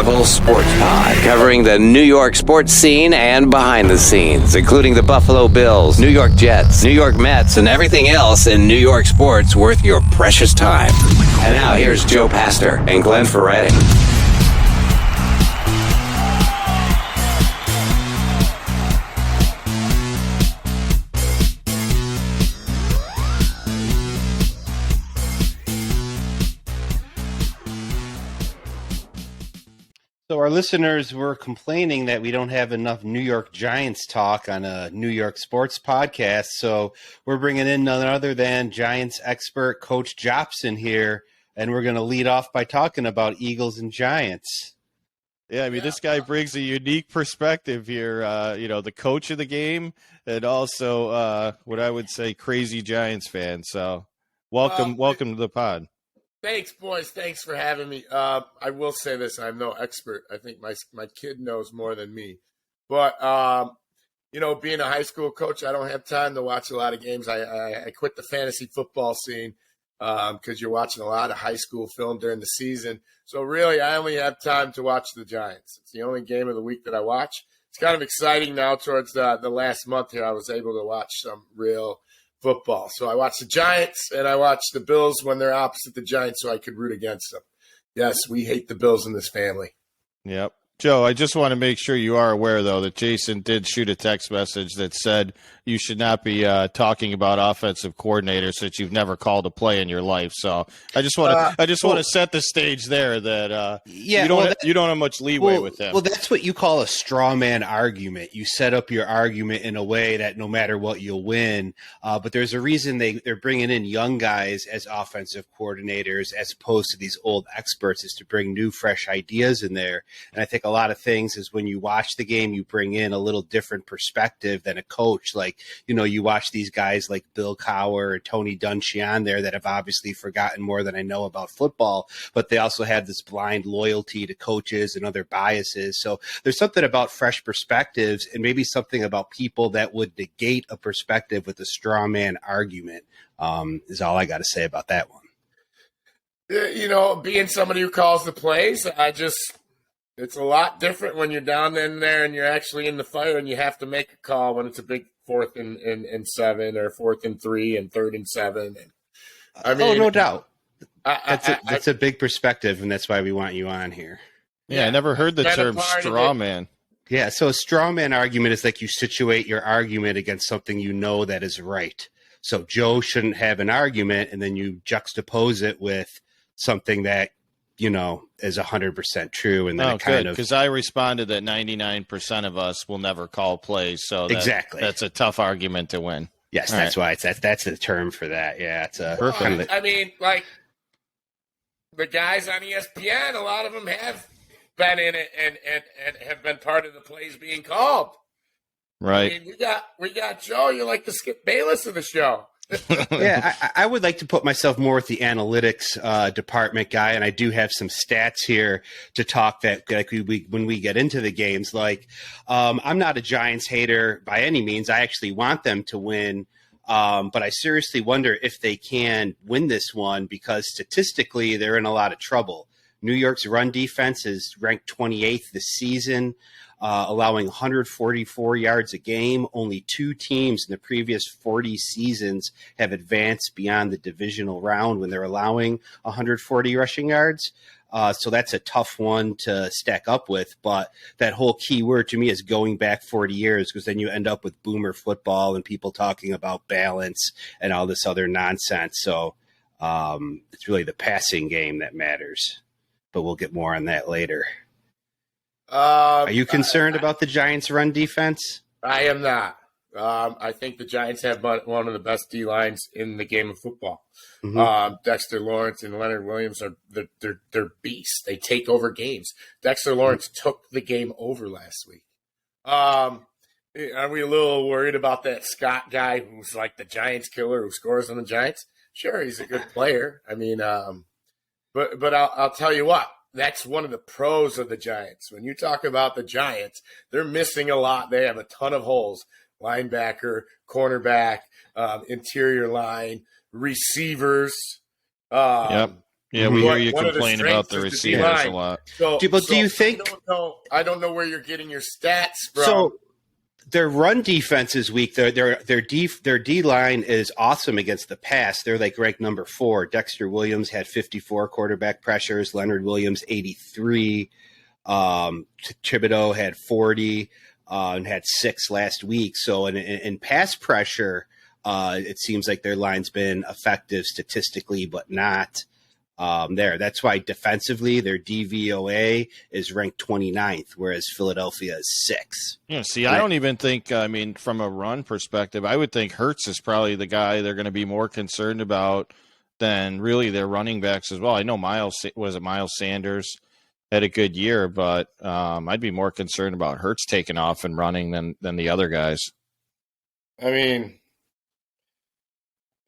Rebel Sports Pod, covering the New York sports scene and behind the scenes, including the Buffalo Bills, New York Jets, New York Mets, and everything else in New York sports worth your precious time. And now here's Joe Pastor and Glenn Ferretti. So our listeners were complaining that we don't have enough New York Giants talk on a New York sports podcast. So we're bringing in none other than Giants expert Coach Jobson here, and we're going to lead off by talking about Eagles and Giants. Yeah, I mean, this guy brings a unique perspective here, the coach of the game and also what I would say crazy Giants fan. So welcome to the pod. Thanks, boys. Thanks for having me. I will say this. I'm no expert. I think my kid knows more than me. But, being a high school coach, I don't have time to watch a lot of games. I quit the fantasy football scene because you're watching a lot of high school film during the season. So, really, I only have time to watch the Giants. It's the only game of the week that I watch. It's kind of exciting now towards the last month here. I was able to watch some real football. So I watched the Giants and I watched the Bills when they're opposite the Giants so I could root against them. Yes, we hate the Bills in this family. Yep. Joe, I just want to make sure you are aware, though, that Jason did shoot a text message that said you should not be talking about offensive coordinators that you've never called a play in your life. So I just want to set the stage there that you don't have much leeway with them. Well, that's what you call a straw man argument. You set up your argument in a way that no matter what, you'll win. But there's a reason they're bringing in young guys as offensive coordinators as opposed to these old experts, is to bring new, fresh ideas in there. And I think a lot of things is when you watch the game, you bring in a little different perspective than a coach. Like, you watch these guys like Bill Cowher or Tony Dungy on there that have obviously forgotten more than I know about football, but they also have this blind loyalty to coaches and other biases. So there's something about fresh perspectives and maybe something about people that would negate a perspective with a straw man argument, is all I got to say about that one. Being somebody who calls the plays, it's a lot different when you're down in there and you're actually in the fire and you have to make a call when it's a big 4th and 7 or 4th and 3 and 3rd and 7. I mean, no doubt. That's a big perspective, and that's why we want you on here. Yeah, I never heard the term straw man. Yeah, so a straw man argument is like you situate your argument against something you know that is right. So Joe shouldn't have an argument, and then you juxtapose it with something that is 100% true. And then because I responded that 99% of us will never call plays. So exactly, that's a tough argument to win. Yes, all that's right. Why that's the term for that. Yeah, it's a perfect. I mean, like the guys on ESPN, a lot of them have been in it and have been part of the plays being called. Right. I mean, we got Joe. You're like the Skip Bayless of the show. Yeah, I would like to put myself more with the analytics department guy, and I do have some stats here to talk that when we get into the games. Like, I'm not a Giants hater by any means. I actually want them to win, but I seriously wonder if they can win this one because statistically they're in a lot of trouble. New York's run defense is ranked 28th this season, allowing 144 yards a game. Only 2 teams in the previous 40 seasons have advanced beyond the divisional round when they're allowing 140 rushing yards. So that's a tough one to stack up with. But that whole key word to me is going back 40 years, because then you end up with boomer football and people talking about balance and all this other nonsense. So it's really the passing game that matters. But we'll get more on that later. Are you concerned about the Giants' run defense? I am not. I think the Giants have one of the best D-lines in the game of football. Mm-hmm. Dexter Lawrence and Leonard Williams they're beasts. They take over games. Dexter Lawrence took the game over last week. Are we a little worried about that Scott guy who's like the Giants killer who scores on the Giants? Sure, he's a good player. I mean, but I'll tell you what. That's one of the pros of the Giants. When you talk about the Giants, they're missing a lot. They have a ton of holes. Linebacker, cornerback, interior line, receivers. Yep. Yeah, we hear you One of the complain about strengths the is receivers D-line. a lot. Do you think? I don't know where you're getting your stats from. So their run defense is weak. Their D line is awesome against the pass. They're like ranked number 4. Dexter Williams had 54 quarterback pressures. Leonard Williams 83. Thibodeau had 40 and had 6 last week. So in pass pressure, it seems like their line's been effective statistically, but not there. That's why defensively their DVOA is ranked 29th, whereas Philadelphia is 6. Yeah, see, I don't even think, from a run perspective, I would think Hurts is probably the guy they're going to be more concerned about than really their running backs as well. I know Miles Sanders had a good year, but I'd be more concerned about Hurts taking off and running than the other guys. I mean,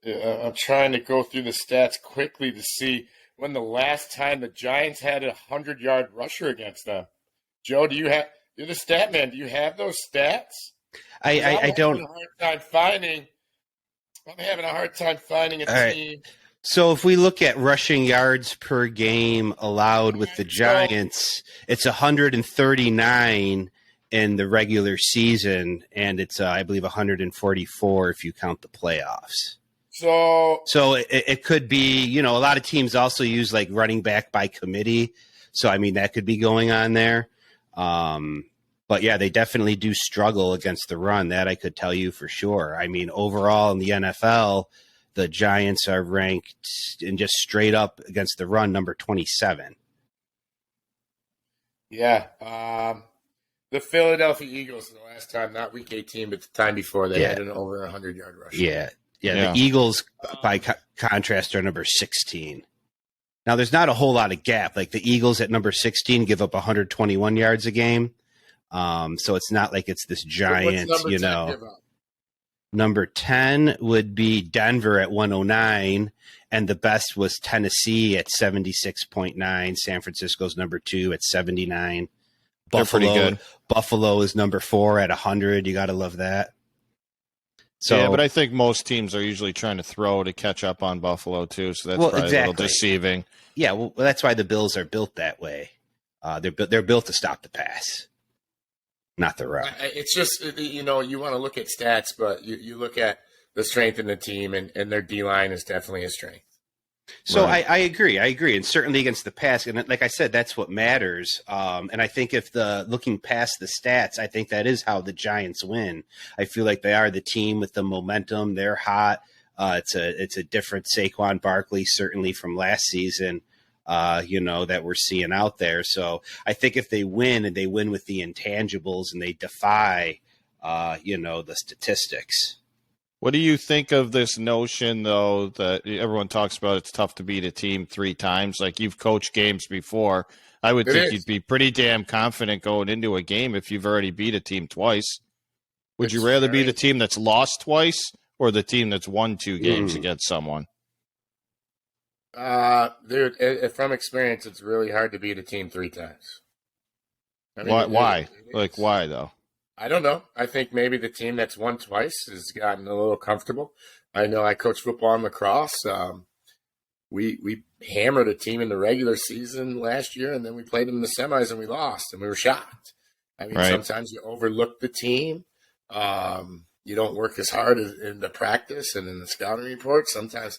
I'm trying to go through the stats quickly to see when the last time the Giants had a 100-yard rusher against them. Joe, you're the stat man. Do you have those stats? I don't. I'm having a hard time finding a team. So if we look at rushing yards per game allowed with the Giants, it's 139 in the regular season, and it's I believe 144 if you count the playoffs. So it could be, a lot of teams also use like running back by committee. So I mean that could be going on there. But yeah, they definitely do struggle against the run. That I could tell you for sure. I mean, overall in the NFL, the Giants are ranked in just straight up against the run number 27. Yeah. The Philadelphia Eagles the last time, not week 18, but the time before, they had an over 100-yard rush. Yeah. The Eagles, by contrast, are number 16. Now, there's not a whole lot of gap. Like the Eagles at number 16 give up 121 yards a game. So it's not like it's this giant, Number 10 would be Denver at 109, and the best was Tennessee at 76.9. San Francisco's number 2 at 79. Buffalo is number 4 at 100. You got to love that. So, yeah, but I think most teams are usually trying to throw to catch up on Buffalo too, so that's probably a little deceiving. Yeah, well, that's why the Bills are built that way. They're built to stop the pass, not the run. It's just, you want to look at stats, but you look at the strength in the team, and their D-line is definitely a strength. So right. I agree. And certainly against the pass. And like I said, that's what matters. And I think looking past the stats, I think that is how the Giants win. I feel like they are the team with the momentum. They're hot. It's a different Saquon Barkley, certainly from last season, that we're seeing out there. So I think if they win, and they win with the intangibles, and they defy, the statistics. What do you think of this notion, though, that everyone talks about it's tough to beat a team 3 times? Like, you've coached games before. I would think you'd be pretty damn confident going into a game if you've already beat a team twice. Would you rather be the team that's lost twice or the team that's won 2 games against someone? Dude, from experience, it's really hard to beat a team 3 times. I mean, why? Why, though? I don't know. I think maybe the team that's won twice has gotten a little comfortable. I know I coach football and lacrosse. We hammered a team in the regular season last year, and then we played them in the semis, and we lost, and we were shocked. I mean, Sometimes you overlook the team. You don't work as hard in the practice and in the scouting report. Sometimes,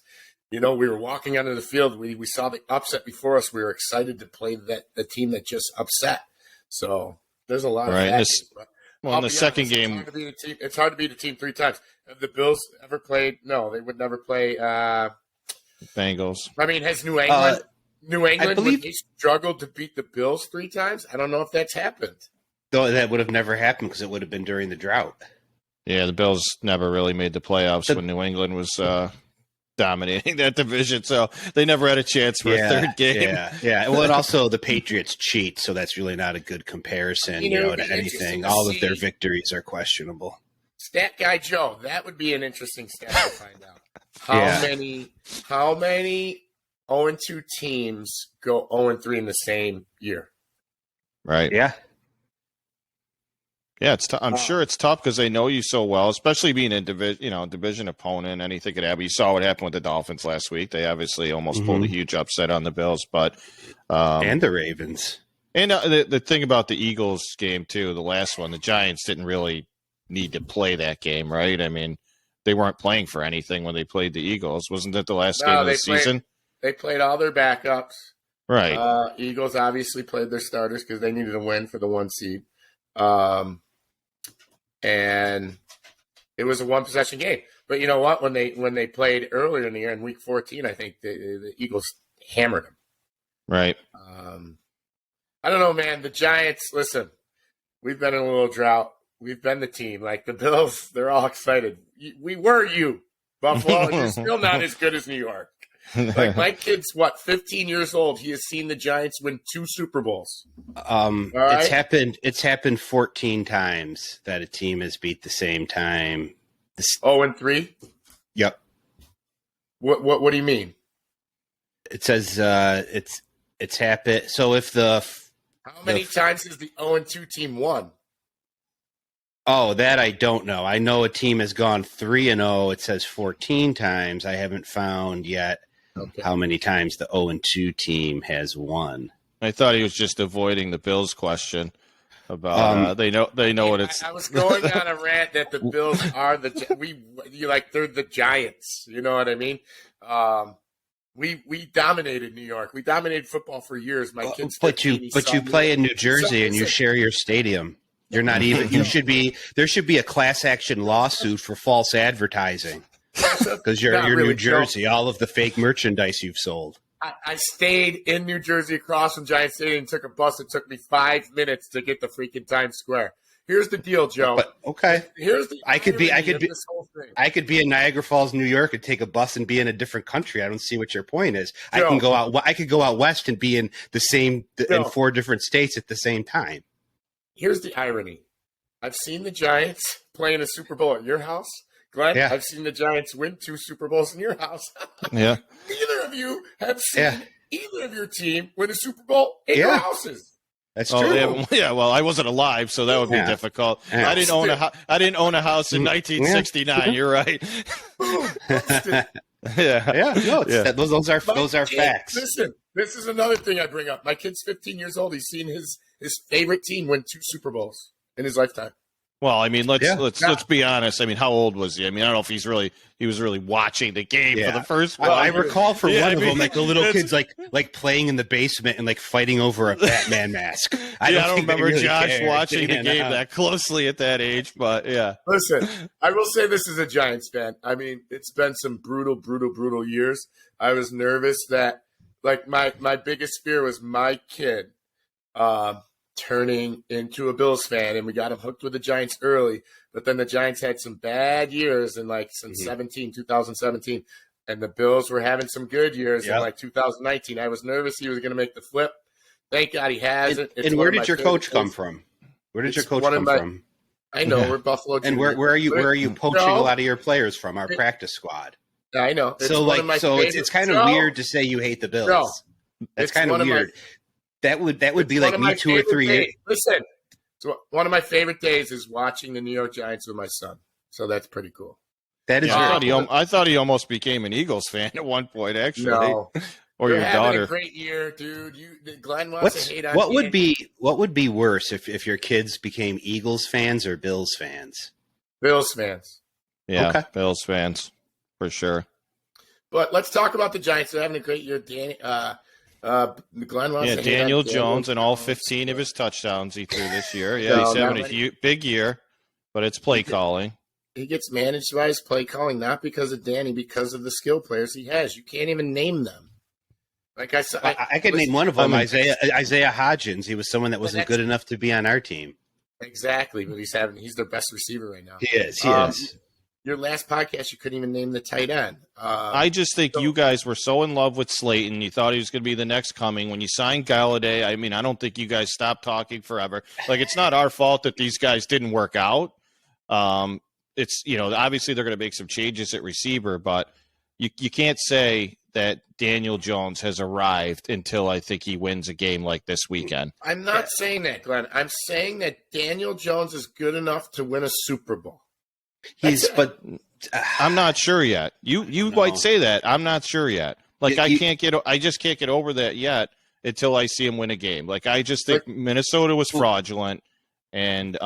we were walking onto the field. We saw the upset before us. We were excited to play the team that just upset. So there's a lot of factors. Well, in the second game, it's hard to beat a team 3 times. Have the Bills ever played? No, they would never play. Bengals. I mean, has New England? I believe they struggled to beat the Bills 3 times. I don't know if that's happened. Though that would have never happened because it would have been during the drought. Yeah, the Bills never really made the playoffs when New England was dominating that division, so they never had a chance for a third game. Yeah. Well, and also the Patriots cheat, so that's really not a good comparison, to anything. All of their victories are questionable. Stat guy Joe, that would be an interesting stat to find out. How many 0-2 teams go 0-3 in the same year? Right. Yeah. Yeah, I'm sure it's tough because they know you so well, especially being a division opponent. Anything could happen. You saw what happened with the Dolphins last week. They obviously almost pulled a huge upset on the Bills, but and the Ravens. And the thing about the Eagles game too, the last one, the Giants didn't really need to play that game, right? I mean, they weren't playing for anything when they played the Eagles. Wasn't that the last game of the season? They played all their backups. Right. Eagles obviously played their starters because they needed a win for the 1 seed. And it was a one-possession game. But you know what? When they played earlier in the year, in Week 14, I think the Eagles hammered them. Right. I don't know, man. The Giants, listen, we've been in a little drought. We've been the team. Like the Bills, they're all excited. We were you, Buffalo, and you're still not as good as New York. Like my kid's 15 years old. He has seen the Giants win 2 Super Bowls. It's happened 14 times that a team has beat the same time. 0-3? Yep. What do you mean? It says it's happened. So if how many times has the 0-2 team won? Oh, that I don't know. I know a team has gone 3-0. It says 14 times. I haven't found yet how many times the 0-2 team has won. I thought he was just avoiding the Bills question about they know what it's. I was going on a rant that the Bills are they're the Giants. You know what I mean? We dominated New York. We dominated football for years. My kids, but you play in New Jersey and you share your stadium. You're not even. There should be a class action lawsuit for false advertising because you're New Jersey. All of the fake merchandise you've sold. I stayed in New Jersey across from Giant Stadium and took a bus. It took me 5 minutes to get to freaking Times Square. Here's the deal, Joe. But, okay. Here's the I could be this whole thing. I could be in Niagara Falls, New York, and take a bus and be in a different country. I don't see what your point is. Joe, I could go out west and be in in 4 different states at the same time. Here's the irony. I've seen the Giants play in a Super Bowl at your house. Glenn, I've seen the Giants win 2 Super Bowls in your house. Yeah. Neither of you have seen either of your team win a Super Bowl in your houses. That's true. Yeah, well, I wasn't alive, so that would be difficult. Yeah. I didn't own a house in 1969. You're right. Those are facts. Listen, this is another thing I bring up. My kid's 15 years old. He's seen his favorite team win 2 Super Bowls in his lifetime. Well, I mean, let's be honest. I mean, how old was he? I mean, I don't know if he was really watching the game for the first. Well, I recall one of them, like the little kids, like playing in the basement and like fighting over a Batman mask. I don't remember really Josh watching the game that closely at that age, but yeah. Listen, I will say this as a Giants fan. I mean, it's been some brutal years. I was nervous that, like, my biggest fear was my kid turning into a Bills fan, and we got him hooked with the Giants early. But then the Giants had some bad years in 2017, and the Bills were having some good years in 2019. I was nervous he was going to make the flip. Thank God he hasn't. And where did your coach come from? Where did your coach come from? I know we're Buffalo. And where are you poaching a lot of your players from? Our practice squad. I know. It's kind of weird to say you hate the Bills. That's kind of weird. That would be like me 2 or 3 years. Listen, so one of my favorite days is watching the New York Giants with my son. So that's pretty cool. That is. I thought he almost became an Eagles fan at one point, actually. No. Or your daughter. A great year, dude. Glenn wants to hate on what would be worse if your kids became Eagles fans or Bills fans? Bills fans. Yeah, okay. Bills fans for sure. But let's talk about the Giants. They're having a great year. Danny, Glenn wants to Daniel Jones and all 15 of his touchdowns he threw this year. Yeah, he's having a big year, but it's play calling. He gets managed by his play calling, not because of Danny, because of the skill players he has. You can't even name them. Like I could name one of them, Isaiah Hodgins. He was someone that wasn't good enough to be on our team. Exactly, but he's their best receiver right now. He is. Your last podcast, you couldn't even name the tight end. I just think you guys were so in love with Slayton. You thought he was going to be the next coming. When you signed Galladay, I mean, I don't think you guys stopped talking forever. Like, it's not our fault that these guys didn't work out. It's, obviously they're going to make some changes at receiver, but you can't say that Daniel Jones has arrived until I think he wins a game like this weekend. I'm not saying that, Glenn. I'm saying that Daniel Jones is good enough to win a Super Bowl. I'm not sure yet. You might say that. I'm not sure yet. Like I just can't get over that yet until I see him win a game. Like I just think Minnesota was fraudulent, and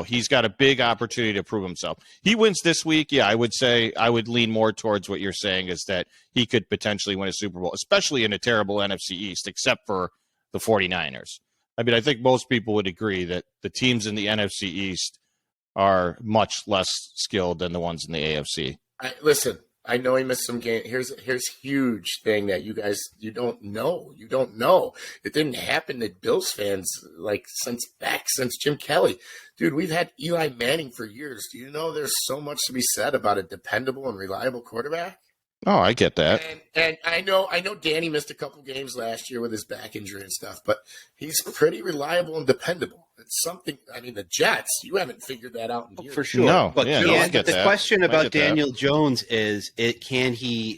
he's got a big opportunity to prove himself. He wins this week. Yeah, I would say I would lean more towards what you're saying is that he could potentially win a Super Bowl, especially in a terrible NFC East, except for the 49ers. I mean, I think most people would agree that the teams in the NFC East are much less skilled than the ones in the AFC. Listen, I know he missed some game. Here's a huge thing that you don't know. You don't know. It didn't happen to Bills fans since Jim Kelly. Dude, we've had Eli Manning for years. Do you know there's so much to be said about a dependable and reliable quarterback? Oh, I get that. And I know Danny missed a couple games last year with his back injury and stuff, but he's pretty reliable and dependable. It's something. I mean, the Jets, you haven't figured that out in years. For sure. No, but the question about Daniel Jones is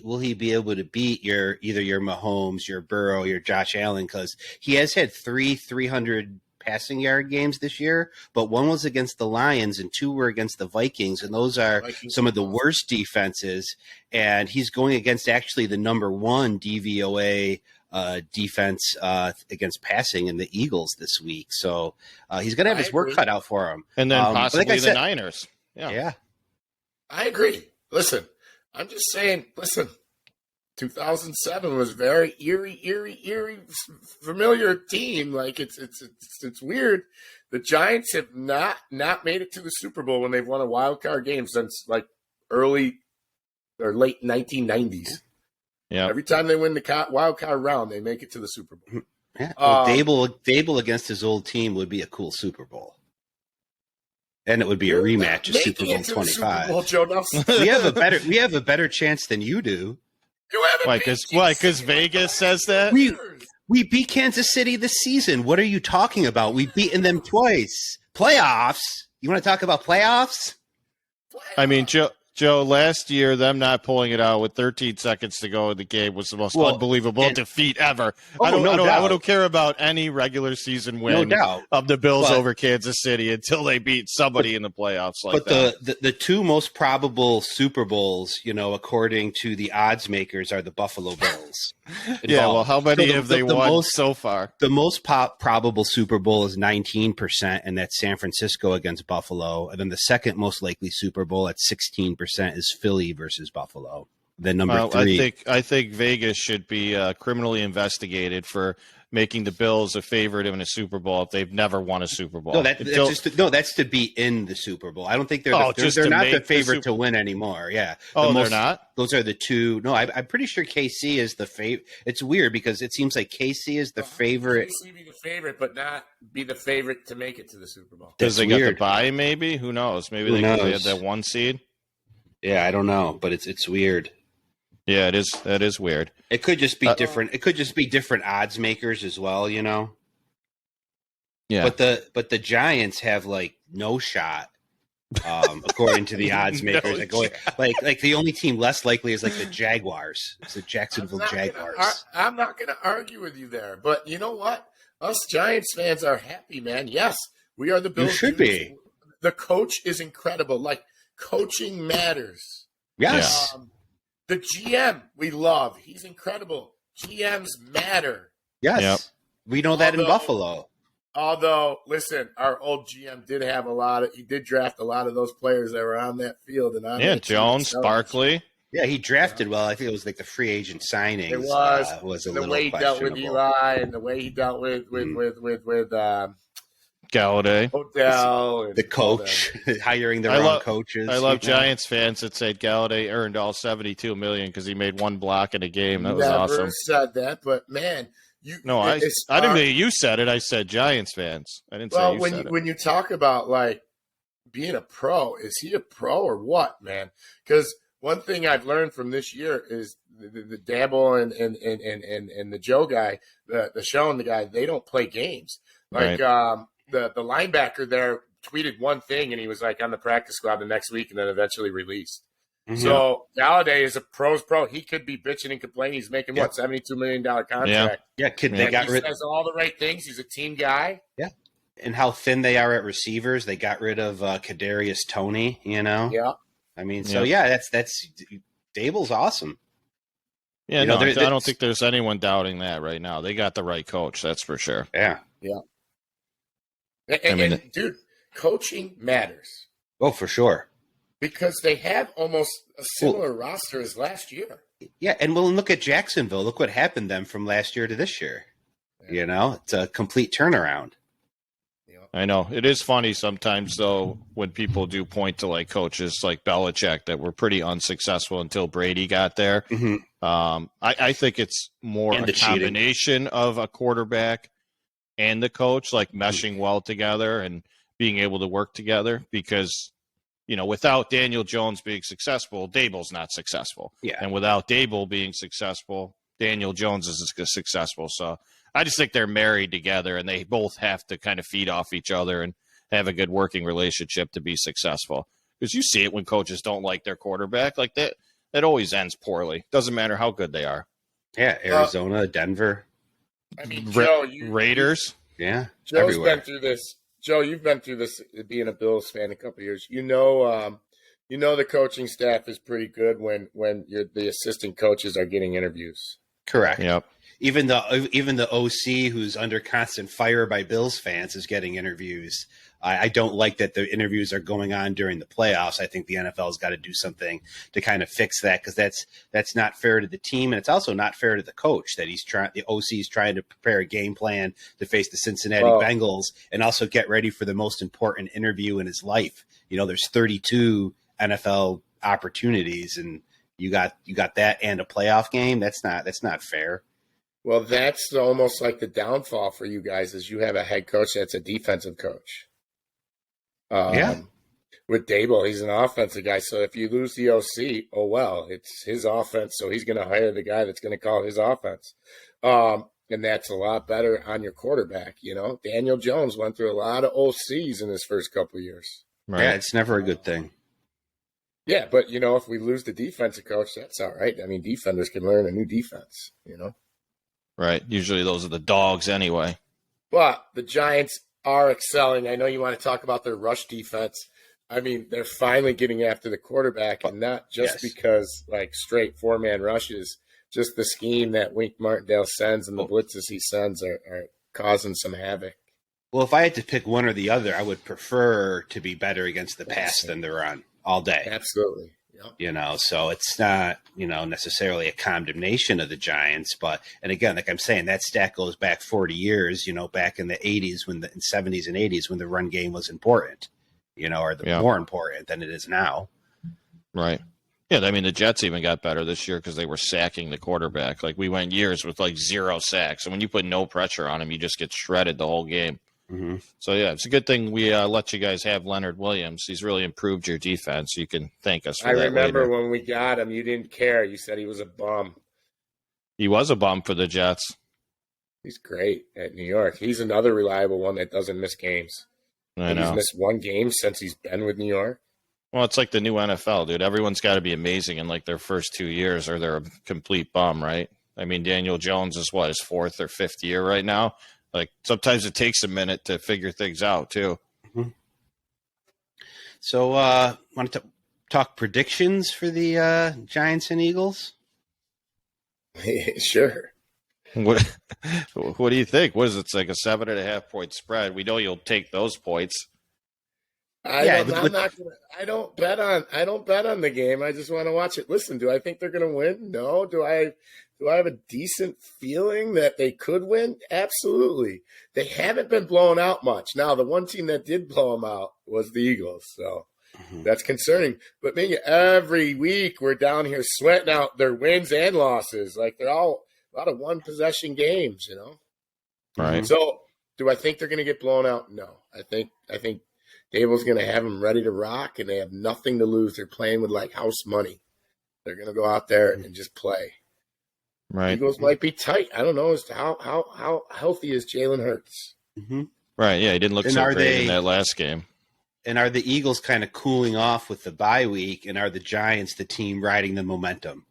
will he be able to beat either your Mahomes, your Burrow, your Josh Allen? Because he has had 300 passing yard games this year, but one was against the Lions and 2 were against the Vikings, and those are some of the worst defenses. And he's going against actually the number 1 DVOA defense against passing in the Eagles this week. So he's going to have his work cut out for him. And then possibly the Niners. Yeah. I agree. Listen, I'm just saying, 2007 was very eerie, familiar team. Like it's weird. The Giants have not made it to the Super Bowl when they've won a wild card game since like early or late 1990s. Yeah. Every time they win the wild card round, they make it to the Super Bowl. Yeah. Well, Dable against his old team would be a cool Super Bowl. And it would be a rematch of Super Bowl 25. Super Bowl, Joe Nelson. we have a better chance than you do. Why? Because Vegas says that? We beat Kansas City this season. What are you talking about? We've beaten them twice. Playoffs? You want to talk about playoffs? I mean, Joe, last year, them not pulling it out with 13 seconds to go in the game was the most unbelievable defeat ever. I don't care about any regular season win of the Bills over Kansas City until they beat somebody in the playoffs like that. But the 2 most probable Super Bowls, according to the odds makers, are the Buffalo Bills. Yeah, well, how many have they won so far? The most probable Super Bowl is 19%, and that's San Francisco against Buffalo. And then the second most likely Super Bowl at 16% is Philly versus Buffalo. Then number 3. I think Vegas should be criminally investigated for making the Bills a favorite in a Super Bowl if they've never won a Super Bowl. No, that's to be in the Super Bowl. I don't think they're not the favorite to win anymore. Yeah. They're not? Those are the 2. No, I'm pretty sure KC is the favorite. It's weird because it seems like KC is the favorite. KC be the favorite, but not be the favorite to make it to the Super Bowl. Because they got the bye, maybe? Who knows? Maybe they had that 1 seed? Yeah, I don't know, but it's weird. Yeah, it is. That is weird. It could just be different. It could just be different odds makers as well, Yeah. But the Giants have like no shot, according to the odds makers. Like the only team less likely is like the Jaguars. It's the Jacksonville Jaguars. I'm not going to argue with you there, but you know what? Us Giants fans are happy, man. Yes, we are the Bills. You should be. The coach is incredible. Like coaching matters. Yes. The GM we love. He's incredible. GMs matter. Yes. Yep. We know that in Buffalo. Although, listen, our old GM did have he did draft a lot of those players that were on that field. And Jones, Barkley. Yeah, he drafted well. I think it was like the free agent signings. It was a little the way he dealt with Eli and the way he dealt with Galladay, Odell, the coach hiring their own coaches. I love Giants fans that said Galladay earned all $72 million because he made 1 block in a game. That was awesome. Never said that, but man, I didn't mean you said it. I said Giants fans. I didn't say you said it. When you talk about like being a pro, is he a pro or what, man? Because one thing I've learned from this year is the Dabble and the Joe guy, the Schoen guy, they don't play games. Like the linebacker there tweeted one thing and he was like on the practice squad the next week and then eventually released. So Galladay is a pro's pro. He could be bitching and complaining. He's making $72 million contract. Yeah, they got rid. He says all the right things. He's a team guy. Yeah, and how thin they are at receivers. They got rid of Kadarius Toney. Yeah. I mean, so that's Dable's awesome. Yeah, I don't think there's anyone doubting that right now. They got the right coach, that's for sure. Yeah. And dude, coaching matters. Oh, for sure. Because they have almost a similar roster as last year. Yeah, and look at Jacksonville. Look what happened to them from last year to this year. Yeah. It's a complete turnaround. I know. It is funny sometimes, though, when people do point to, like, coaches like Belichick that were pretty unsuccessful until Brady got there. I think it's more a combination of a quarterback and the coach, like, meshing well together and being able to work together because – without Daniel Jones being successful, Dable's not successful. Yeah. And without Dable being successful, Daniel Jones is successful. So I just think they're married together and they both have to kind of feed off each other and have a good working relationship to be successful. Because you see it when coaches don't like their quarterback. Like that always ends poorly. Doesn't matter how good they are. Yeah, Arizona, Denver. I mean, Joe, Raiders. Yeah, Joe's everywhere. been through this. Joe, you've been through this being a Bills fan a couple of years. The coaching staff is pretty good when the assistant coaches are getting interviews. Correct. Yep. Even the OC who's under constant fire by Bills fans is getting interviews. I don't like that the interviews are going on during the playoffs. I think the NFL's got to do something to kind of fix that because that's not fair to the team, and it's also not fair to the coach that the OC is trying to prepare a game plan to face the Cincinnati Bengals and also get ready for the most important interview in his life. There's 32 NFL opportunities, and you got that and a playoff game. That's not fair. Well, that's almost like the downfall for you guys is you have a head coach that's a defensive coach. With Dable, he's an offensive guy. So if you lose the OC, oh, well, it's his offense. So he's going to hire the guy that's going to call his offense. And that's a lot better on your quarterback. Daniel Jones went through a lot of OCs in his first couple of years. Right. Yeah, it's never a good thing. Yeah, but, if we lose the defensive coach, that's all right. I mean, defenders can learn a new defense, Right. Usually those are the dogs anyway. But the Giants are excelling. I know you want to talk about their rush defense. I mean, they're finally getting after the quarterback, and not just because, like, straight four-man rushes, just the scheme that Wink Martindale sends and the blitzes he sends are causing some havoc. Well, if I had to pick one or the other, I would prefer to be better against the pass than the run all day. Absolutely. So it's not, necessarily a condemnation of the Giants, and again, like I'm saying, that stat goes back 40 years, back in the 80s, in 70s and 80s when the run game was important, or more important than it is now. Right. Yeah. I mean, the Jets even got better this year because they were sacking the quarterback. Like we went years with like 0 sacks. And when you put no pressure on him, you just get shredded the whole game. Mm-hmm. So, yeah, it's a good thing we let you guys have Leonard Williams. He's really improved your defense. You can thank us for that. I remember later. when we got him, you didn't care. You said he was a bum. He was a bum for the Jets. He's great at New York. He's another reliable one that doesn't miss games. I know. He's missed one game since he's been with New York. Well, it's like the new NFL, dude. Everyone's got to be amazing in like their first 2 years or they're a complete bum, right? I mean, Daniel Jones is his 4th or 5th year right now. Like sometimes it takes a minute to figure things out too. Mm-hmm. So, want to talk predictions for the Giants and Eagles? Sure. What do you think? What is it? It's like a 7.5 point spread. We know you'll take those points. I don't bet on the game. I just want to watch it. Listen, do I think they're going to win? No. Do I have a decent feeling that they could win? Absolutely. They haven't been blown out much. Now, the one team that did blow them out was the Eagles. So that's concerning. But maybe every week we're down here sweating out their wins and losses. Like they're all a lot of one possession games, Right. So do I think they're going to get blown out? No. I think Dable's going to have them ready to rock, and they have nothing to lose. They're playing with like house money. They're going to go out there and just play. Right. Eagles might be tight. I don't know as to how healthy is Jalen Hurts. Mm-hmm. Right. Yeah, he didn't look so great in that last game. And are the Eagles kind of cooling off with the bye week, and are the Giants the team riding the momentum?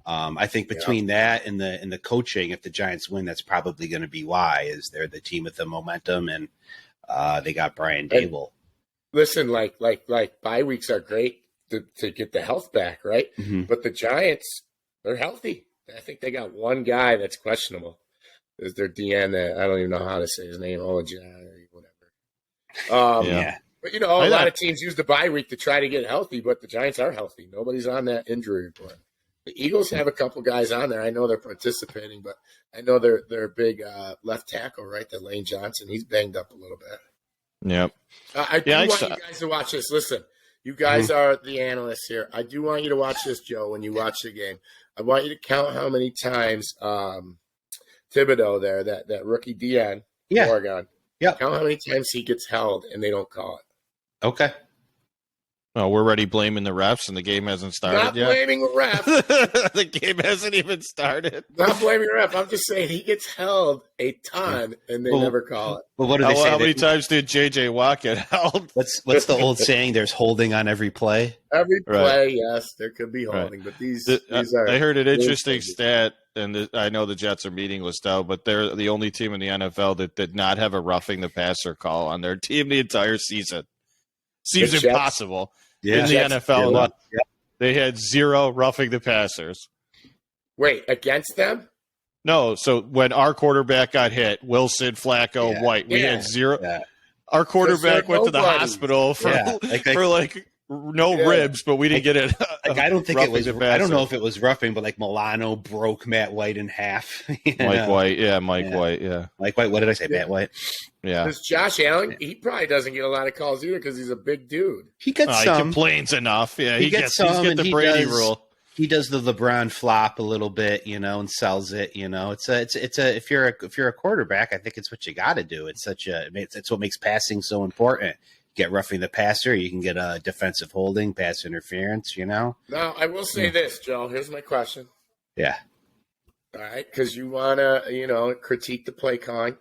I think between that and the coaching, if the Giants win, that's probably going to be why. Is they're the team with the momentum, and they got Brian Dable. Listen, like bye weeks are great to get the health back, right? Mm-hmm. But the Giants, they're healthy. I think they got one guy that's questionable. Is their DN that I don't even know how to say his name, whatever. Yeah. But, a lot of teams use the bye week to try to get healthy, but the Giants are healthy. Nobody's on that injury report. The Eagles have a couple guys on there. I know they're participating, but I know their big left tackle, right, that Lane Johnson, he's banged up a little bit. Yep. I do want you guys to watch this. Listen, you guys are the analysts here. I do want you to watch this, Joe, when you watch the game. I want you to count how many times Thibodeau there, that rookie DN, Oregon, count how many times he gets held and they don't call it. Okay. Oh, we're already blaming the refs, and the game hasn't started Not yet. blaming the ref. The game hasn't even started. Not blaming the ref. I'm just saying he gets held a ton, and they never call it. Well, what do they say? How many times did J.J. Watt get held? What's the old saying? There's holding on every play. Every play, yes, there could be holding, but these are. I heard an interesting stat, and I know the Jets are meaningless now, but they're the only team in the NFL that did not have a roughing the passer call on their team the entire season. Seems impossible. In the NFL, they had 0 roughing the passers. Wait, against them? No, so when our quarterback got hit, Wilson, Flacco, White, we had 0. Yeah. Our quarterback went to the hospital for ribs, but we didn't get it. I don't think it was. I don't know if it was roughing, but Milano broke Matt White in half. Mike White, Mike White. Mike White. What did I say, Matt White? Yeah. Because Josh Allen, he probably doesn't get a lot of calls either because he's a big dude. He gets some. He complains enough. Yeah, he gets some. He's got the Brady rule. He does the LeBron flop a little bit, and sells it. It's a if you're a quarterback, I think it's what you got to do. It's what makes passing so important. Get roughing the passer, you can get a defensive holding, pass interference. Now, I will say this, Joe. Here's my question. Yeah. All right, because you want to, critique the play calling.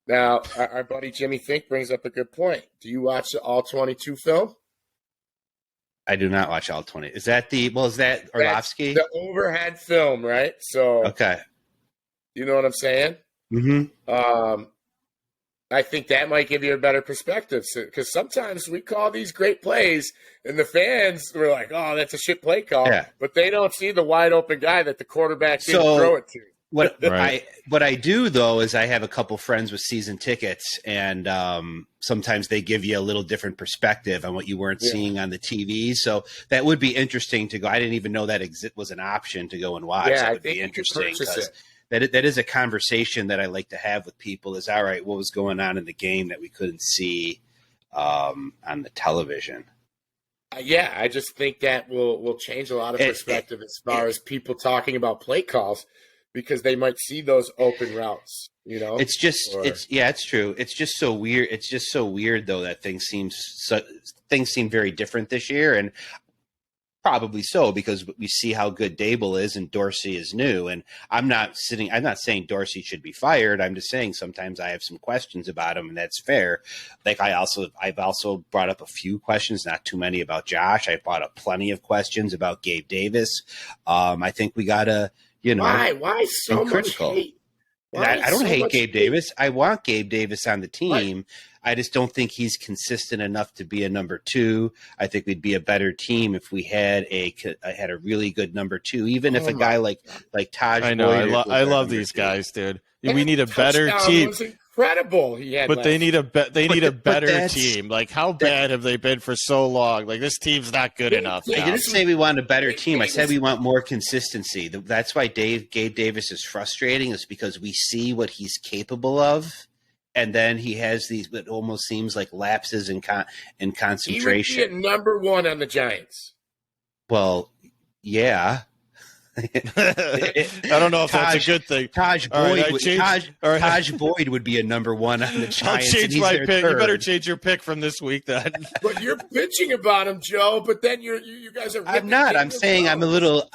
Now, our buddy Jimmy Fink brings up a good point. Do you watch the All 22 film? I do not watch All 20. Is that Orlovsky? The overhead film, right? So, okay. You know what I'm saying? Mm-hmm. I think that might give you a better perspective because sometimes we call these great plays and the fans were like, oh, that's a shit play call. Yeah. But they don't see the wide open guy that the quarterback didn't throw it to. What I do, though, is I have a couple friends with season tickets, and sometimes they give you a little different perspective on what you weren't seeing on the TV. So that would be interesting to go. I didn't even know that was an option to go and watch. Yeah, that would be interesting because that is a conversation that I like to have with people is, all right, what was going on in the game that we couldn't see on the television? I just think that will change a lot of perspective as far as people talking about play calls because they might see those open routes, It's true. It's just so weird. It's just so weird, though, that things seem very different this year, and probably so because we see how good Dable is and Dorsey is new. And I'm not saying Dorsey should be fired. I'm just saying sometimes I have some questions about him, and that's fair. Like I've also brought up a few questions, not too many about Josh. I brought up plenty of questions about Gabe Davis. I think we gotta, why so much hate? I don't hate Gabe Davis. I want Gabe Davis on the team. Right. I just don't think he's consistent enough to be a number 2. I think we'd be a better team if we had a really good number 2. Even if a guy like Taj. I know. I love these guys, dude. We need a better team. Was incredible. They need a better team. Like, how bad have they been for so long? Like, this team's not good enough. I didn't say we want a better team. I said we want more consistency. That's why Gabe Davis is frustrating. Is because we see what he's capable of. And then he has these, what almost seems like lapses in concentration. He would be at number 1 on the Giants. Well, yeah. I don't know if that's a good thing. Taj Boyd would be a number 1 on the Giants. I'll change my pick. You better change your pick from this week then. But you're bitching about him, Joe. But then you guys are. I'm not. I'm saying I'm a little.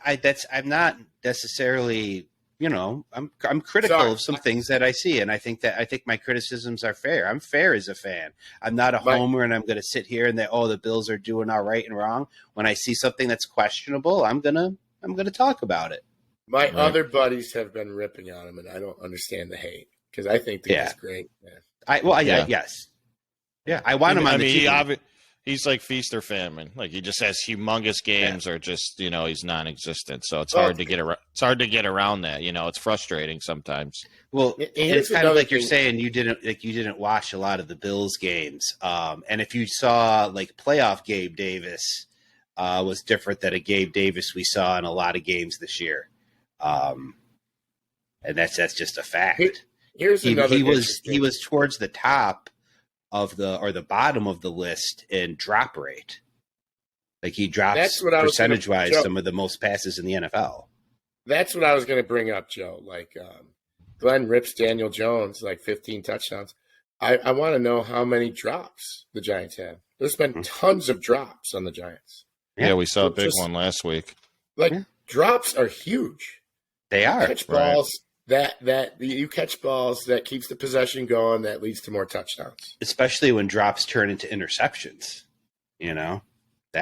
I'm not necessarily. I'm critical of some things that I see, and I think my criticisms are fair. I'm fair as a fan. I'm not a homer, and I'm going to sit here and the Bills are doing all right and wrong. When I see something that's questionable, I'm gonna talk about it. My other buddies have been ripping on him, and I don't understand the hate because I think the guy's great. Man. Yes. Yeah, I want him on the team. He's like feast or famine. Like he just has humongous games, or just he's non-existent. So it's hard to get around. It's hard to get around that. It's frustrating sometimes. Well, it's kind of like you're saying you didn't watch a lot of the Bills games, and if you saw like playoff Gabe Davis was different than a Gabe Davis we saw in a lot of games this year, and that's just a fact. Here's another. He was towards the top of the bottom of the list in drop rate. Like he drops percentage wise some of the most passes in the NFL. That's what I was going to bring up, Joe. Like Glenn rips Daniel Jones like 15 touchdowns. I want to know how many drops the Giants have. There's been tons of drops on the Giants. Yeah, we saw a big one last week. Drops are huge. They are. Catch balls. That you catch balls that keeps the possession going, that leads to more touchdowns. Especially when drops turn into interceptions. That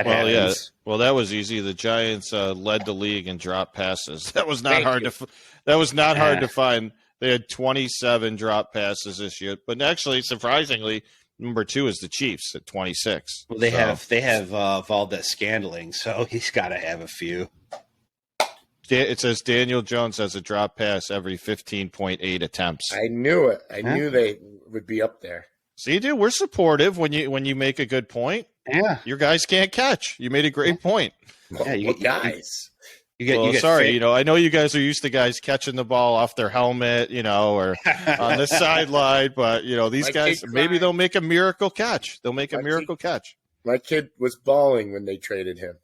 happens. Yeah. Well, that was easy. The Giants led the league in drop passes. That was not hard to find. They had 27 drop passes this year, but actually, surprisingly, number 2 is the Chiefs at 26. Well, they have Valdez Scandling, so he's got to have a few. It says Daniel Jones has a drop pass every 15.8 attempts. I knew it. I knew they would be up there. See, dude, we're supportive when you make a good point. Yeah, your guys can't catch. You made a great point. Yeah, you guys. Sorry, I know you guys are used to guys catching the ball off their helmet, or on the sideline, but these guys maybe they'll make a miracle catch. They'll make a miracle catch. My kid was bawling when they traded him.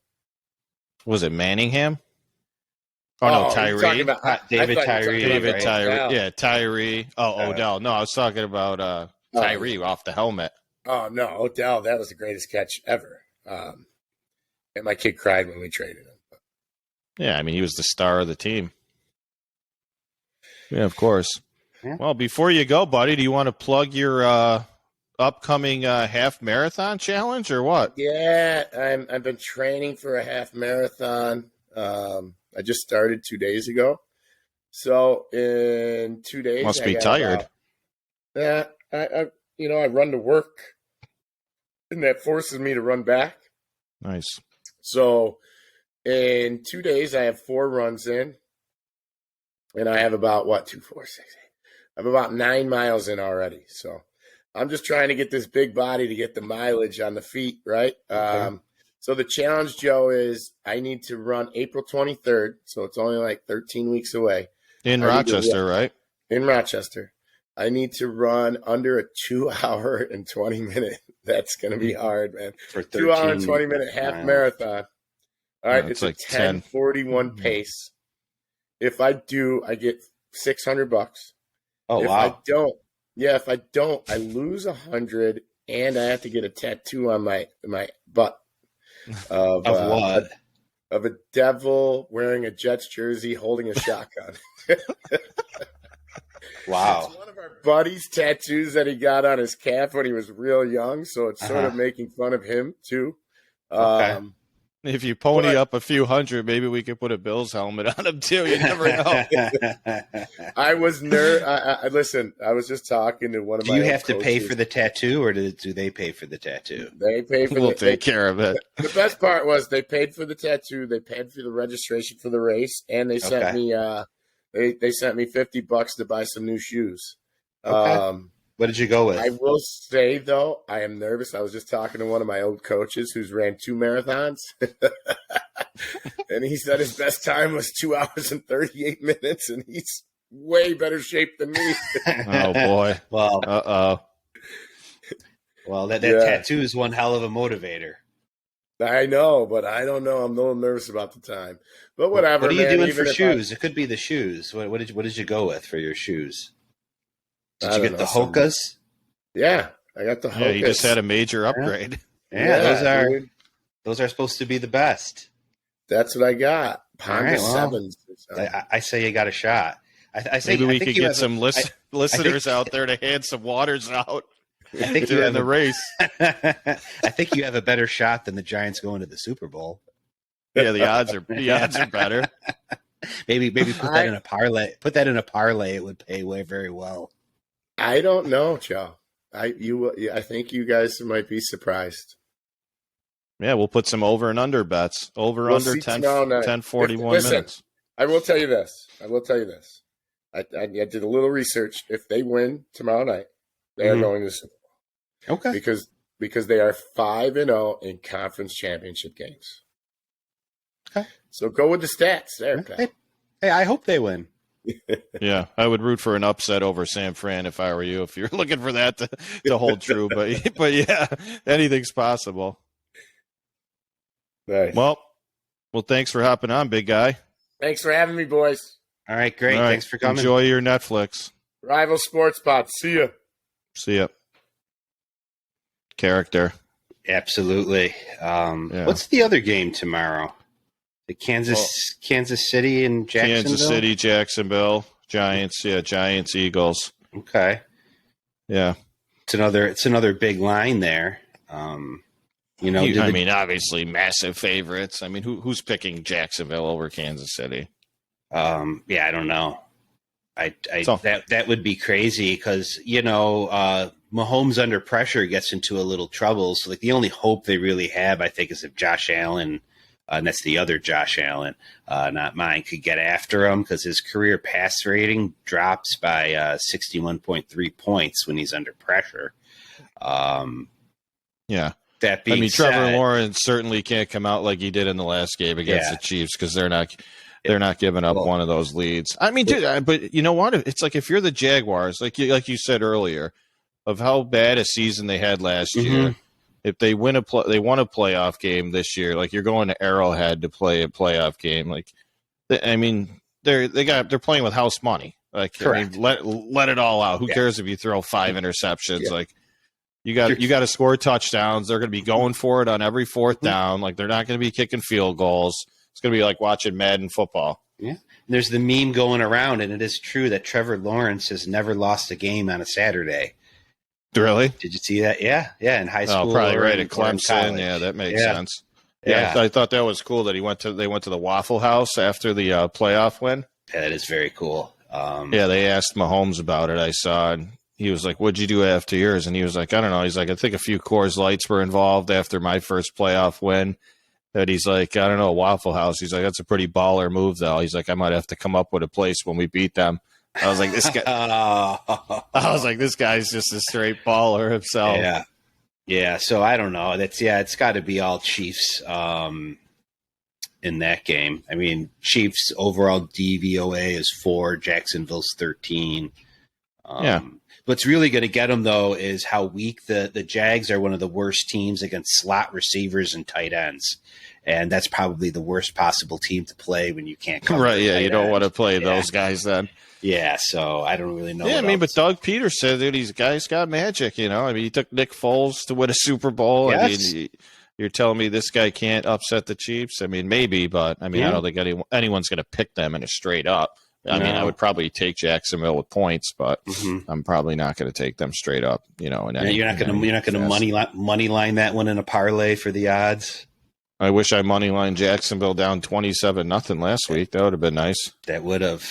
Was it Manningham? Oh, no, Tyree. David Tyree. David Tyree. Yeah, Tyree. Odell. No, I was talking about Tyree off the helmet. Oh, no, Odell. That was the greatest catch ever. And my kid cried when we traded him. Yeah, I mean, he was the star of the team. Yeah, of course. Yeah. Well, before you go, buddy, do you want to plug your upcoming half marathon challenge or what? Yeah, I've been training for a half marathon. I just started 2 days ago. So in 2 days, must be tired. I run to work, and that forces me to run back. Nice. So in 2 days, I have 4 runs in, and I have about 2, 4, 6, 8. I have about 9 miles in already. So I'm just trying to get this big body to get the mileage on the feet, right? Okay. So the challenge, Joe, is I need to run April 23rd, so it's only like 13 weeks away. In Rochester, right? In Rochester. I need to run under a 2 hour and 20 minute. That's going to be hard, man. For 2 hour and 20 minute half marathon. All right, it's like a 10:41 pace. If I do, I get $600. Oh, wow. If I don't, I lose 100, and I have to get a tattoo on my butt. Of what? Of a devil wearing a Jets jersey holding a shotgun. Wow. It's one of our buddies' tattoos that he got on his calf when he was real young, so it's sort of making fun of him, too. Okay. If you pony up a few hundred, maybe we could put a Bills helmet on him, too. You never know. I was listen, I was just talking to one of my Do you have to pay for the tattoo, or do they pay for the tattoo? They pay for We'll take care of it. The best part was they paid for the tattoo, they paid for the registration for the race, and they sent me they sent me $50 to buy some new shoes. Okay. What did you go with? I will say, though, I am nervous. I was just talking to one of my old coaches who's ran 2 marathons. And he said his best time was 2 hours and 38 minutes, and he's way better shape than me. Oh, boy. Well, uh-oh. Well, that tattoo is one hell of a motivator. I know, but I don't know. I'm a little nervous about the time. But whatever. What are you doing for shoes? It could be the shoes. What did you go with for your shoes? Did you get the Hokas? Yeah, I got the Hokas. Yeah, you just had a major upgrade. Yeah, those are supposed to be the best. That's what I got. Honda 7s. I say you got a shot. I think Maybe we I think could you get have some listeners out there to hand some waters out I think you during have the race. I think you have a better shot than the Giants going to the Super Bowl. Yeah, the odds are better. Maybe put that in a parlay. Put that in a parlay. It would pay very well. I don't know, Joe. I think you guys might be surprised. Yeah, we'll put some over and under bets. Over We'll under see 10, tomorrow night. 10:41 Listen, minutes. I will tell you this. I did a little research. If they win tomorrow night, they are going to the Super Bowl. Okay. Because they are 5-0 in conference championship games. Okay. So go with the stats there, pal. Hey, I hope they win. Yeah, I would root for an upset over San Fran if I were you. If you're looking for that to hold true, but yeah, anything's possible. Nice. Well, thanks for hopping on, big guy. Thanks for having me, boys. All right, great. All right, Thanks for coming. Enjoy your Netflix. Rival Sports Pod. See ya. See ya. Character. Absolutely. What's the other game tomorrow? The Kansas City and Jacksonville? Kansas City, Jacksonville, Giants. Yeah, Giants, Eagles. Okay. Yeah. It's another big line there. Obviously massive favorites. I mean, who's picking Jacksonville over Kansas City? I don't know. That would be crazy because Mahomes under pressure gets into a little trouble. So like the only hope they really have, I think, is if Josh Allen, and that's the other Josh Allen, not mine, could get after him because his career pass rating drops by 61.3 points when he's under pressure. Yeah. That being Trevor said, Lawrence certainly can't come out like he did in the last game against the Chiefs because they're not giving up one of those leads. I mean, dude, but you know what? It's like if you're the Jaguars, like you said earlier, of how bad a season they had last year. If they won a playoff game this year, like you're going to Arrowhead to play a playoff game. Like, I mean, they're playing with house money. Like, correct. I mean, let it all out. Who cares if you throw 5 interceptions? Yeah. Like, you got to score touchdowns. They're going to be going for it on every fourth down. Like, they're not going to be kicking field goals. It's going to be like watching Madden football. Yeah. There's the meme going around, and it is true that Trevor Lawrence has never lost a game on a Saturday. Really? Did you see that? Yeah. In high school. Oh, probably right at Clemson. Yeah, that makes sense. Yeah, I thought that was cool that they went to the Waffle House after the playoff win. Yeah, that is very cool. They asked Mahomes about it. I saw, and he was like, "What'd you do after yours?" And he was like, "I don't know." He's like, "I think a few Coors Lights were involved after my first playoff win." That he's like, "I don't know, Waffle House." He's like, "That's a pretty baller move, though." He's like, "I might have to come up with a place when we beat them." I was like, this guy. I was like, this guy's just a straight baller himself. Yeah. So I don't know. It's got to be all Chiefs in that game. I mean, Chiefs overall DVOA is 4, Jacksonville's 13. What's really going to get them though is how weak the Jags are. One of the worst teams against slot receivers and tight ends. And that's probably the worst possible team to play when you can't cover. Right, yeah, you don't want to play those guys then. Yeah, so I don't really know. Yeah, but Doug Peters said that these guys got magic, I mean, he took Nick Foles to win a Super Bowl. Yes. I mean, you're telling me this guy can't upset the Chiefs? I mean, maybe, but I mean, I don't think anyone's going to pick them in a straight up. I mean, I would probably take Jacksonville with points, but I'm probably not going to take them straight up. You're not going to money line that one in a parlay for the odds. I wish I money lined Jacksonville down 27-0 last week. That would have been nice. That would have.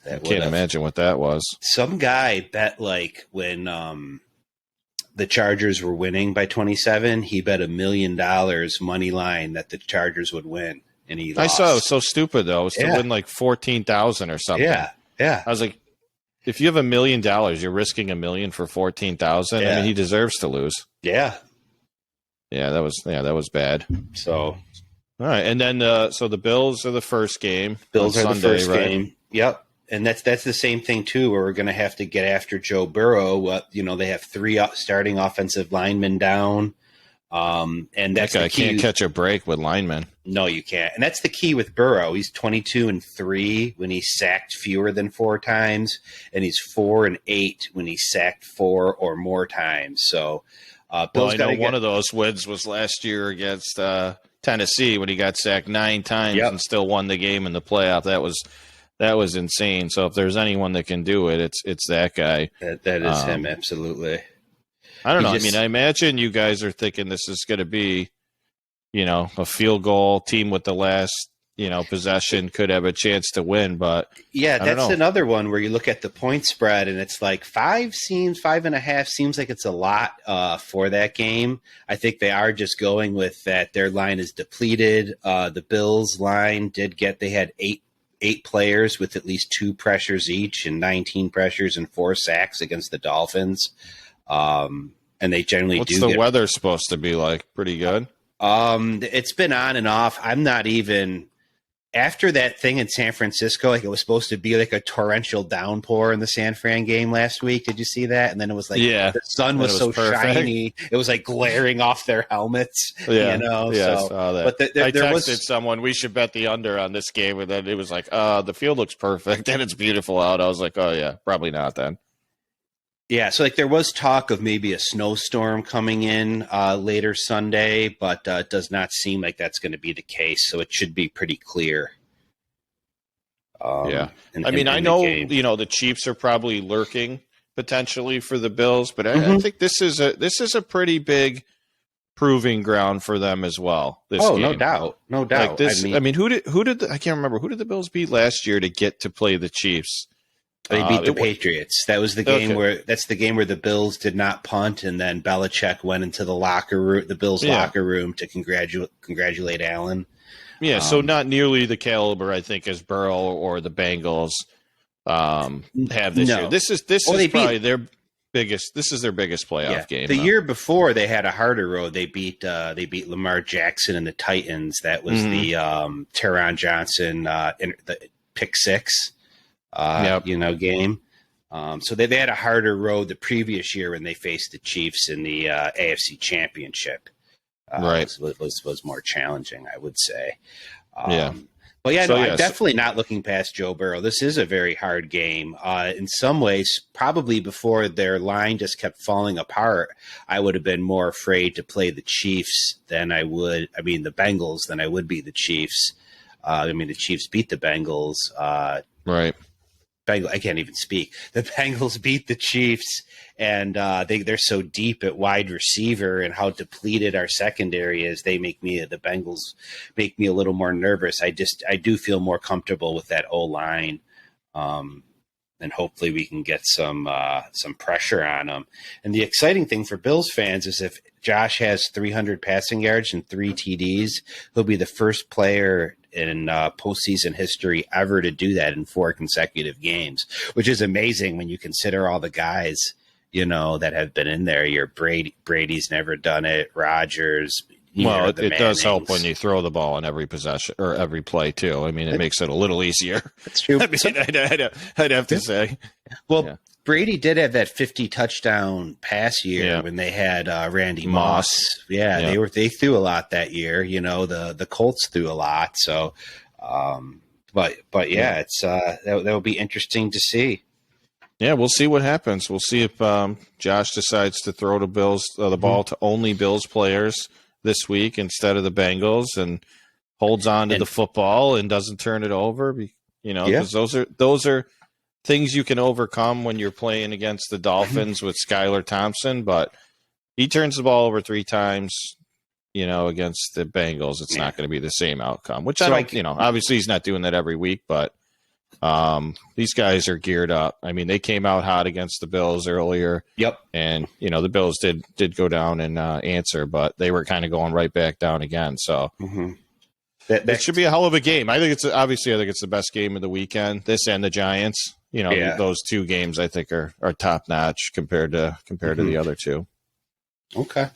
I can't imagine what that was. Some guy bet like when the Chargers were winning by 27, he bet $1 million money line that the Chargers would win, and he lost. I saw it was so stupid though. It was to win like 14,000 or something. Yeah. I was like, if you have $1 million, you're risking $1 million for 14,000. I mean, he deserves to lose. Yeah, that was bad. So, all right, and then so the Bills are the first game. Bills are Sunday, the first right? game. Yep. And that's the same thing too, where we're going to have to get after Joe Burrow. They have 3 starting offensive linemen down, and that's that guy the key. Can't catch a break with linemen. No, you can't. And that's the key with Burrow. He's 22-3 when he's sacked fewer than 4 times, and he's 4-8 when he's sacked 4 or more times. So, Bill's one of those wins was last year against Tennessee when he got sacked 9 times and still won the game in the playoff. that was insane. So if there's anyone that can do it, it's that guy. That is him, absolutely. I don't know. I mean, I imagine you guys are thinking this is going to be, a field goal team with the last, possession could have a chance to win, but yeah, that's another one where you look at the point spread and it's like 5.5 seems like it's a lot for that game. I think they are just going with that. Their line is depleted. The Bills line they had eight players with at least 2 pressures each and 19 pressures and 4 sacks against the Dolphins. And they generally What's the weather supposed to be like? Pretty good. It's been on and off. I'm not even after that thing in San Francisco. Like, it was supposed to be like a torrential downpour in the San Fran game last week. Did you see that? And then it was like, the sun was so perfect. Shiny. It was like glaring off their helmets. Yeah. Yeah, I saw that. But I texted someone, we should bet the under on this game. And then it was like, the field looks perfect and it's beautiful out. I was like, oh yeah, probably not then. Yeah, so there was talk of maybe a snowstorm coming in later Sunday, but it does not seem like that's going to be the case. So it should be pretty clear. I know the Chiefs are probably lurking potentially for the Bills, but I think this is a pretty big proving ground for them as well. This game. No doubt. Like this, I mean, I can't remember who did the Bills beat last year to get to play the Chiefs. They beat the Patriots. That was the game where the Bills did not punt, and then Belichick went into the Bills locker room to congratulate Allen. Yeah, so not nearly the caliber, I think, as Burrow or the Bengals have this year. This is probably their biggest. This is their biggest playoff game. The year before, they had a harder road. They beat Lamar Jackson and the Titans. That was the Teron Johnson the pick 6. Game. So they had a harder road the previous year when they faced the Chiefs in the AFC Championship. Was more challenging, I would say. But I'm definitely not looking past Joe Burrow. This is a very hard game. In some ways, probably before their line just kept falling apart, I would have been more afraid to play the Chiefs the Bengals than I would be the Chiefs. The Chiefs beat the Bengals. Right. I can't even speak. The Bengals beat the Chiefs, and they're so deep at wide receiver, and how depleted our secondary is. The Bengals make me a little more nervous. I do feel more comfortable with that O line, and hopefully we can get some pressure on them. And the exciting thing for Bills fans is if Josh has 300 passing yards and 3 TDs, he'll be the first player in postseason history ever to do that in 4 consecutive games, which is amazing when you consider all the guys, that have been in there. Your Brady's never done it. Rodgers. It does help when you throw the ball in every possession or every play too. I mean, it makes it a little easier. That's true. I'd have to say. Well, Brady did have that 50 touchdown pass year when they had Randy Moss. They threw a lot that year. The Colts threw a lot. So, it's that'll be interesting to see. Yeah, we'll see what happens. We'll see if Josh decides to throw the ball to only Bills players this week instead of the Bengals, and holds on to the football and doesn't turn it over. Because those are things you can overcome when you're playing against the Dolphins with Skylar Thompson, but he turns the ball over 3 times, against the Bengals. It's not going to be the same outcome, which obviously he's not doing that every week, but these guys are geared up. I mean, they came out hot against the Bills earlier. Yep. And, the Bills did go down and answer, but they were kind of going right back down again. So that should be a hell of a game. I think it's the best game of the weekend, this and the Giants. Those 2 games I think are top notch compared to the other 2. Okay.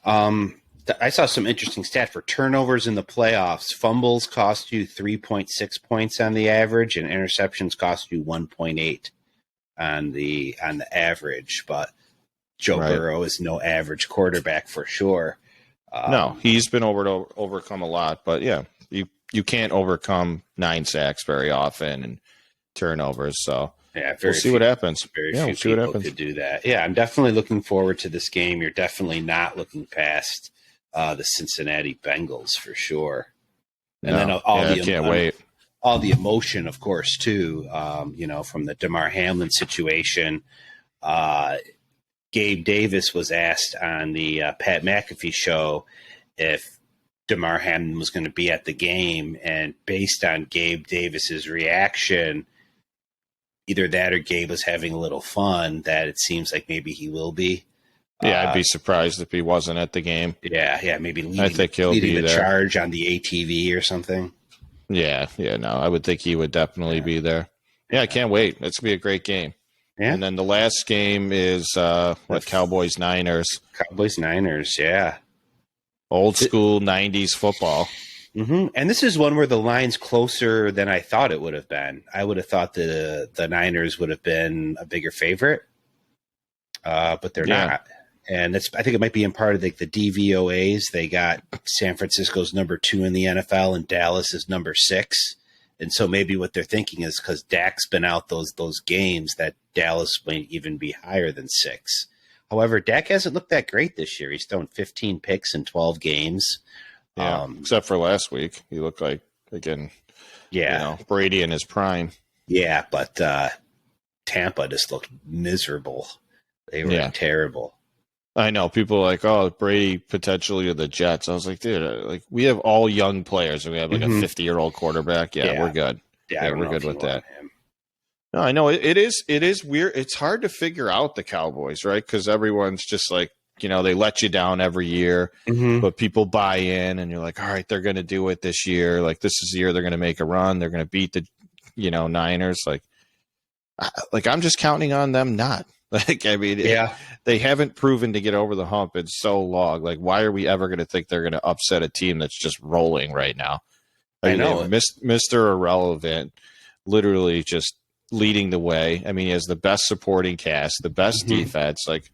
I saw some interesting stat for turnovers in the playoffs. Fumbles cost you 3.6 points on the average, and interceptions cost you 1.8 on the average. But Joe Burrow is no average quarterback for sure. No, he's been overcome a lot, but you can't overcome 9 sacks very often and turnovers. So we'll see what happens. We'll see what happens. Could do that. Yeah, I'm definitely looking forward to this game. You're definitely not looking past the Cincinnati Bengals for sure. And then I can't wait. all the emotion, of course, too. From the Damar Hamlin situation. Gabe Davis was asked on the Pat McAfee show if Damar Hamlin was going to be at the game, and based on Gabe Davis's reaction, either that or Gabe was having a little fun, that it seems like maybe he will be. Yeah, I'd be surprised if he wasn't at the game. Yeah, maybe I think he'll leading be the there. charge on the ATV or something. Yeah, no, I would think he would definitely be there. Yeah, I can't wait. It's going to be a great game. Yeah. And then the last game is Cowboys-Niners. Cowboys-Niners, yeah. Old school 90s football. Mm-hmm. And this is one where the line's closer than I thought it would have been. I would have thought the Niners would have been a bigger favorite, but they're not. And I think it might be in part of the DVOAs. They got San Francisco's number 2 in the NFL and Dallas is number 6. And so maybe what they're thinking is because Dak's been out those games that Dallas might even be higher than 6. However, Dak hasn't looked that great this year. He's thrown 15 picks in 12 games. Yeah, except for last week. He looked like, again, Brady in his prime. Yeah, but Tampa just looked miserable. They were terrible. I know. People are like, oh, Brady potentially to the Jets. I was like, dude, we have all young players. And we have a 50-year-old quarterback. Yeah, we're good. Yeah, we're good with that. No, I know. It is weird. It's hard to figure out the Cowboys, right? Because everyone's just like, they let you down every year, but people buy in and you're like, all right, they're going to do it this year. Like, this is the year they're going to make a run. They're going to beat the, Niners. I'm just counting on them not. They haven't proven to get over the hump in so long. Like, why are we ever going to think they're going to upset a team that's just rolling right now? I know. Mr. Irrelevant, literally just leading the way. I mean, he has the best supporting cast, the best defense. Like,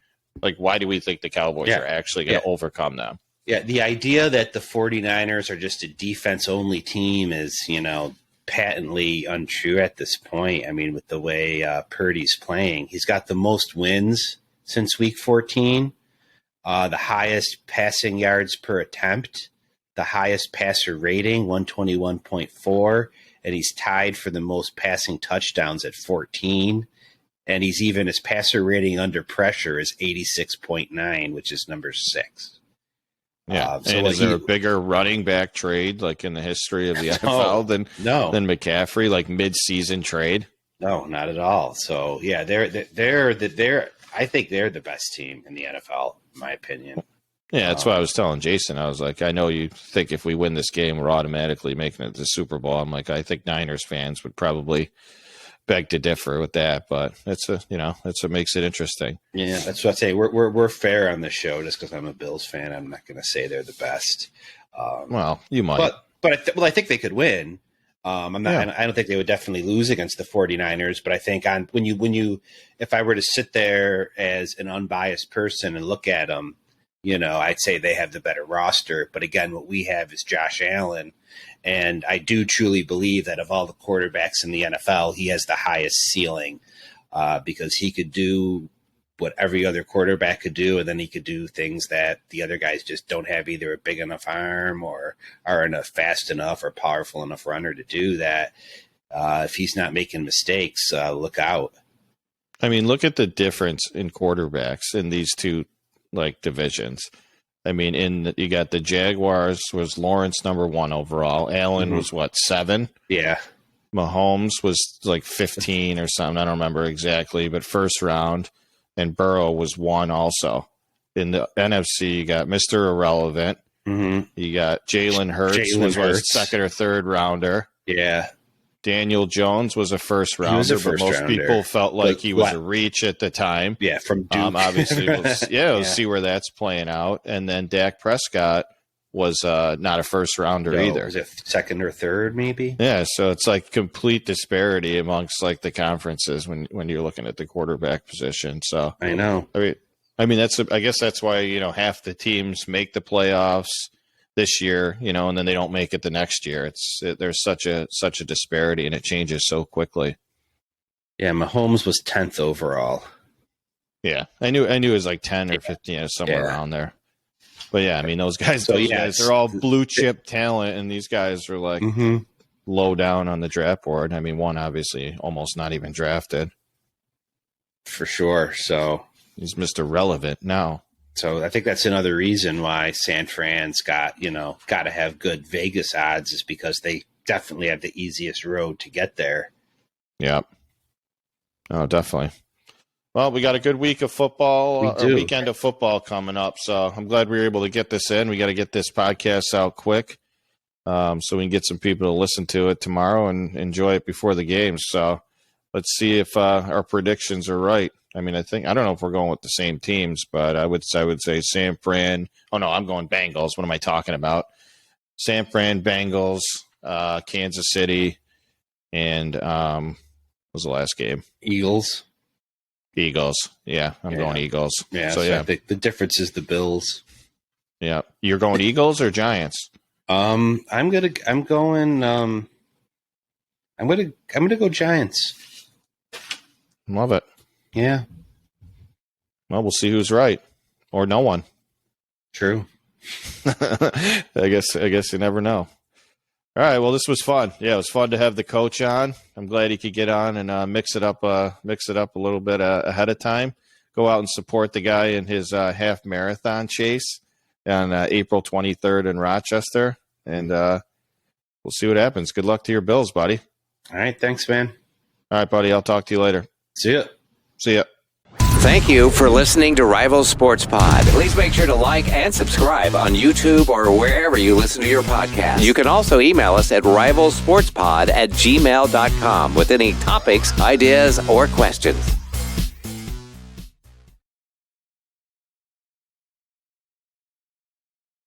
why do we think the Cowboys are actually going to overcome them? Yeah, the idea that the 49ers are just a defense-only team is, patently untrue at this point. I mean, with the way Purdy's playing, he's got the most wins since week 14, the highest passing yards per attempt, the highest passer rating, 121.4, and he's tied for the most passing touchdowns at 14. And his passer rating under pressure is 86.9, which is number 6. Yeah. And is there a bigger running back trade like in the history of the NFL than McCaffrey, like mid-season trade? No, not at all. So yeah, I think they're the best team in the NFL, in my opinion. Yeah, that's what I was telling Jason. I was like, I know you think if we win this game, we're automatically making it to the Super Bowl. I'm like, I think Niners fans would probably beg to differ with that, but that's what makes it interesting. Yeah, that's what I say. We're fair on the show just because I'm a Bills fan. I'm not going to say they're the best. Well, you might, but I think they could win. I'm not. I don't think they would definitely lose against the 49ers, but I think if I were to sit there as an unbiased person and look at them, I'd say they have the better roster. But again, what we have is Josh Allen. And I do truly believe that of all the quarterbacks in the NFL, he has the highest ceiling because he could do what every other quarterback could do, and then he could do things that the other guys just don't have either a big enough arm or are enough fast enough or powerful enough runner to do that. If he's not making mistakes, look out. I mean, look at the difference in quarterbacks in these two divisions. I mean, you got the Jaguars was Lawrence number 1 overall. Allen was 7? Yeah. Mahomes was 15 or something. I don't remember exactly, but first round. And Burrow was 1 also. In the NFC, you got Mr. Irrelevant. You got Jalen Hurts was a second or third rounder. Yeah. Daniel Jones was a first rounder, but most people felt like he was a reach at the time. Yeah, from Duke. Obviously, we'll see where that's playing out. And then Dak Prescott was not a first rounder either. Was it second or third, maybe? Yeah, so it's complete disparity amongst the conferences when you're looking at the quarterback position. So I know. I mean I guess that's why half the teams make the playoffs this year, and then they don't make it the next year. There's such a disparity, and it changes so quickly. Yeah, Mahomes was 10th overall. Yeah, I knew it was 10 or 15, somewhere around there. But yeah, I mean those guys, they're all blue chip talent, and these guys are low down on the draft board. I mean, one obviously almost not even drafted. For sure. So he's Mr. Relevant now. So I think that's another reason why San Fran's got to have good Vegas odds, is because they definitely have the easiest road to get there. Yeah. Oh, definitely. Well, we got a good week of football, a weekend of football coming up. So I'm glad we were able to get this in. We got to get this podcast out quick so we can get some people to listen to it tomorrow and enjoy it before the game. So let's see if our predictions are right. I mean, I don't know if we're going with the same teams, but I would say San Fran. Oh, no, I'm going Bengals. What am I talking about? San Fran, Bengals, Kansas City, and what was the last game? Eagles. Yeah, I'm going Eagles. Yeah, so yeah. The difference is the Bills. Yeah. You're going Eagles or Giants? I'm gonna go Giants. Love it. Yeah. Well, we'll see who's right. Or no one. True. I guess you never know. All right. Well, this was fun. Yeah, it was fun to have the coach on. I'm glad he could get on and mix it up a little bit ahead of time. Go out and support the guy in his half marathon chase on April 23rd in Rochester, and we'll see what happens. Good luck to your Bills, buddy. All right. Thanks, man. All right, buddy. I'll talk to you later. See ya. See ya. Thank you for listening to Rival Sports Pod. Please make sure to like and subscribe on YouTube or wherever you listen to your podcast. You can also email us at rivalsportspod@gmail.com with any topics, ideas, or questions.